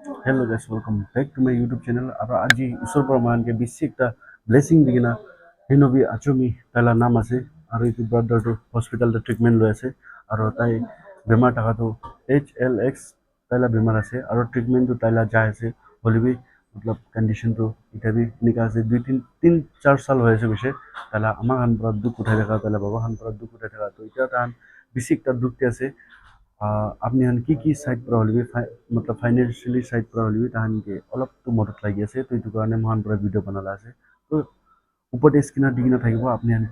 Hello guys, welcome back to my YouTube channel. Aro aji isor por man ke bisi ekta blessing digina hinobi achumi tala naam ase aro itu brother to hospital the treatment loi ase aro tai bemar taka to HLX tala bemar ase aro treatment to tala jai ase holibi matlab condition to ita bi nika ase 2 3 4 साल hoye ase bishe tala ama han pura duk uthai thaka tala baba han pura duk uthai thaka to ita tan bisi ekta duk te ase আপনি হান কি side পৰা হলিবি মতলব financially side পৰা হলিবি তাহানকে অলপ তো মদত লাগি আছে তো এইটো কাৰণে মহান পৰা ভিডিঅ' বনালা আছে তো ওপৰতে স্ক্ৰীণত দি কিনে থাকিব আপুনি হান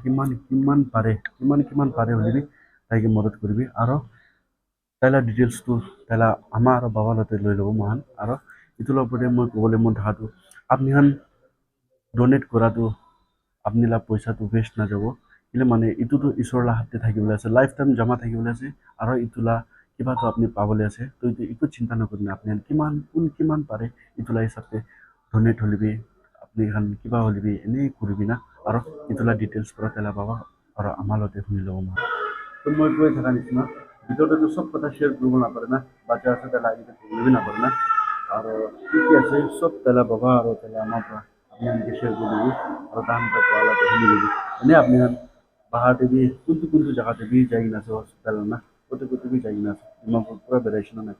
কিমান পাৰে হলিবি তাইকে মদত কৰিবি আৰু তাইলা ডিটেইলছটো তাইলা আমা আৰু বাবা লতে লৈ ল'ব মহান আৰু ইটোৰ ওপৰতে মই ক'বলৈ মন থকাটো আপুনি হান ডনেট কৰাটো আপুনি লা পইচাটো वेस्ट নাযাব কিন্তু মানে ইটোতো ঈশ্বৰৰ হাততে থাকিবলৈ আছে লাইফ টাইম জমা থাকিবলৈ আছে আৰু ইটোলা কিবাটো আপুনি পাবলৈ আছে তো একো চিন্তা নকৰি আপুনি কিমান পাৰে ইটোলা হিচাপে ডনেট হলিবি আপুনি খান কিবা হলিবি এনেই কৰিবি না আৰু ইটোলা ডিটেইলছ পৰা তেলা পাবা আৰু আমাৰ লগতে শুনি ল'ব মা তো মই কৈ থকা নিচিনা ভিডিঅ'টো চব কথা শ্বেয়াৰ কৰিব নাপাৰে না বাচ্চা আছে তেলা আজিকালি কৰিবই নাপাৰে না আৰু কি আছে চব তেলা বাবা আৰু তেলা আমাৰ পৰা আপনি আমাকে শেয়ার করে দিবি আর দাম টা পালা তো হিলি দিবি এনে আপনি বাহাতে भी कुंतु जगह भी जाएगी ना से हॉस्पिटल ना कोते भी जाएगी ना दिमाग पूरा बेरेशन ना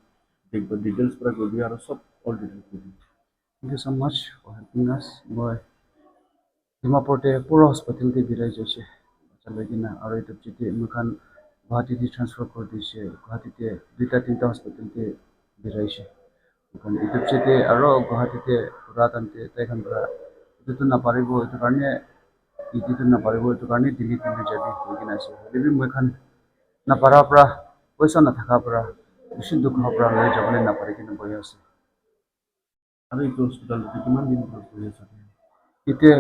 देख डिटेल्स पूरा कर दिया और सब ऑल डिटेल्स कर दी thank you so much for helping us bye ডিমাপুৰতে পুৰা হস্পিটেলতে বিৰাই যাইছে বাচ্চা কিনা আৰু এইটো যেতিয়া মুখান গুৱাহাটীতে ট্ৰান্সফাৰ কৰি দিছে গুৱাহাটীতে 2টা 3টা হস্পিটেলতে বিৰাইছে মুখান এইটো যেতিয়া আৰু গুৱাহাটীতে ৰাতান্তে তাইখান পৰা এইটোতো নাপাৰিব এইটো কাৰণে ইটিটো নাপাৰিব এইটো কাৰণে দিল্লীত লৈ যাবি কৈ কিনে আছে হ'লে মুখান নাপাৰাৰ পৰা পইচা নাথাকাৰ পৰা বেছি দুখৰ পৰা লৈ যাবলৈ নাপাৰি কিনে বহি আছে আৰু এইটো হস্পিটেলতে কিমান দিন পৰা বহি আছে এতিয়া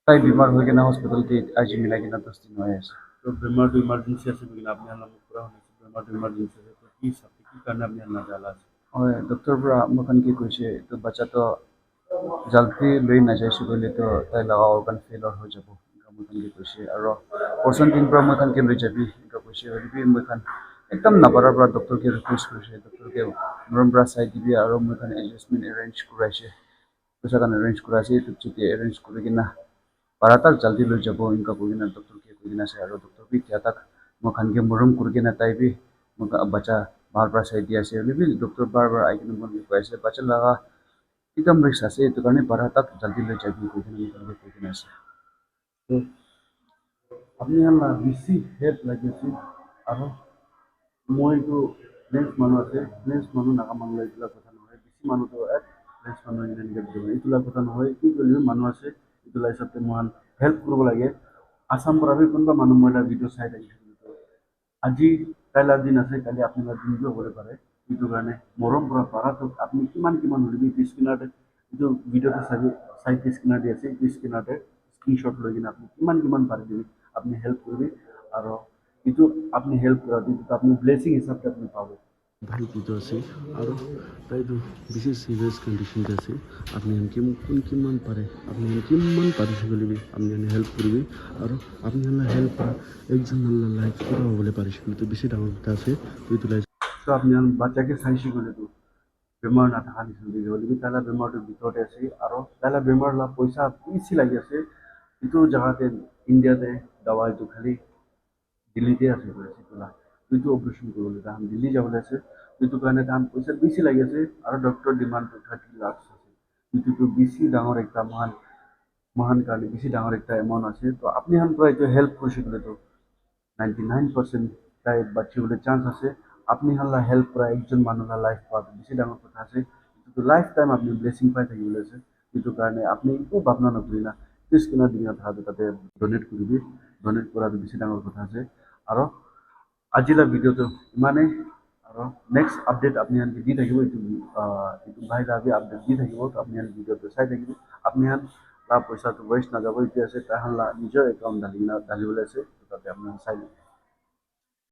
তাই বেমাৰ হৈ কিনে হস্পিটেলতে আজি মিলাই কিনে 10 দিন হৈ আছে তো বেমাৰটো ইমাৰ্জেঞ্চি আছে বুলি আপুনি অলপ পুৰা শুনিছে বেমাৰটো ইমাৰ্জেঞ্চি আছে তো কি হিচাপে কি কাৰণে আপুনি নাজালা আছে হয় ডক্টৰ পৰা মোক কি কৈছে তো বাচ্চাটো জলদি লৈ নাযাইছো বুলি তো তাই লগা অৰ্গান ফেইলৰ হৈ যাব মোক কৈছে আৰু পৰচেণ্টিং পৰা মই লৈ যাবি কৈছে হলিবি মই একদম নাপাৰাৰ পৰা ডক্টৰকে ৰিকুৱেষ্ট কৰিছে ডক্টৰকে মৰম পৰা চাই দিবি আৰু মই এডজাষ্টমেণ্ট এৰেঞ্জ কৰাইছে পইচা কাৰণে এৰেঞ্জ কৰাইছে এইটো যেতিয়া এৰেঞ্জ কৰি কিনে পাৰাতাক জলদি লৈ যাব ইনকা কৈ কিনে ডক্টৰকে কৈ কিনে আছে আৰু ডক্টৰ বি এতিয়া তাক মই মৰম কৰি কিনে তাই বি মোক বাচ্চা বাৰ পৰা চাই দি আছে হলিবি ডক্টৰ বাৰ আহি কিনে মোক কৈ আছে বাচ্চা লগা একদম ৰিক্স আছে এইটো কাৰণে পাৰাতাক জলদি লৈ যাবি কৈ কিনে আছে তো আপনি বেছি হেল্প লাগি আছে আৰু মইতো নেক্সট মানুহ আছে নেক্সট মানুহ নাকা মানুহ এইবিলাক কথা নহয় বেছি মানুহটো নেক্সট মানুহ এইবিলাক কথা নহয় কি কৰিলে মানুহ আছে এইটোলা হিচাপে মই হেল্প কৰিব লাগে আসাম পৰা কোনোবা মানুহ মই ভিডিঅ' চাই থাকিছিলোঁ আজি কাইলাৰ দিন আছে কালি আপোনাৰ দিনটো হ'বলৈ পাৰে এইটো কাৰণে মৰম পৰা পাৰাটো আপুনি কিমান হলিবি এইটো স্ক্ৰীণতে এইটো ভিডিঅ'টো চাবি চাইড স্ক্ৰীণতে আছে এইটো স্ক্ৰীণতে স্ক্ৰীনশ্বট লৈ কিনে আপুনি কিমান পাৰে দিবি আপুনি হেল্প কৰিবি আৰু এইটো আপুনি হেল্প কৰাটো আপুনি ব্লেছিং হিচাপে আপুনি পাব ভাইটিটো আছে আৰু তাইতো বেছি চিৰিয়াছ কণ্ডিশ্যনত আছে আপুনি কিমান পাৰে আপুনি কিমান পাৰে বুলিবি আপুনি হেল্প কৰিবি আৰু আপুনি হেল্প কৰা একজন লাইফ পুৰা হ'বলৈ পাৰিছে এইটো বেছি ডাঙৰ কথা আছে এইটো লাইফ তো আপুনি বাচ্চাকে চাইছে গ'লেতো বেমাৰ নাথাকা নিচিনা হ'লে তাইলা বেমাৰটো ভিতৰতে আছে আৰু তাইলা বেমাৰ পইচা বেছি লাগি আছে এইটো জেগাতে ইণ্ডিয়াতে দাৱাইটো খালি দিল্লীতে আছে এইটো অপাৰেশ্যন কৰিবলৈ তাহান দিল্লী যাবলৈ আছে এইটো কাৰণে তাহান পইচা বেছি লাগি আছে আৰু ডক্টৰ ডিমাণ্ডটো 30 লাখ আছে এইটোতো বেছি ডাঙৰ একটা মহান কাৰণে বেছি ডাঙৰ একটা এমাউণ্ট আছে তো আপুনি হান পৰা এইটো হেল্প কৰিছে গ'লেতো 99% তাই বাচিবলৈ চান্স আছে আপনি হাল্লা হেল্প কৰা একজন মানুহৰ লাইফ পোৱাটো বেছি ডাঙৰ কথা আছে এইটো লাইফ টাইম আপুনি ব্লেছিং পাই থাকিবলৈ আছে এইটো কাৰণে আপুনি একো ভাৱনা নকৰি না স্ক্ৰীণৰ দিনত তাতে ডনেট কৰিবি ডনেট কৰাটো বেছি ডাঙৰ কথা আছে আৰু আজিলা ভিডিঅ'টো ইমানেই আৰু নেক্সট আপডেট আপুনি দি থাকিব এইটো ভাই দাবি আপডেট দি থাকিব আপুনি ভিডিঅ'টো চাই থাকিব আপুনি পইচাটো ৱেষ্ট নাযাব এতিয়া আছে তাহান নিজৰ একাউণ্ট ঢালিবলৈ আছে তাতে আপোনাৰ চাই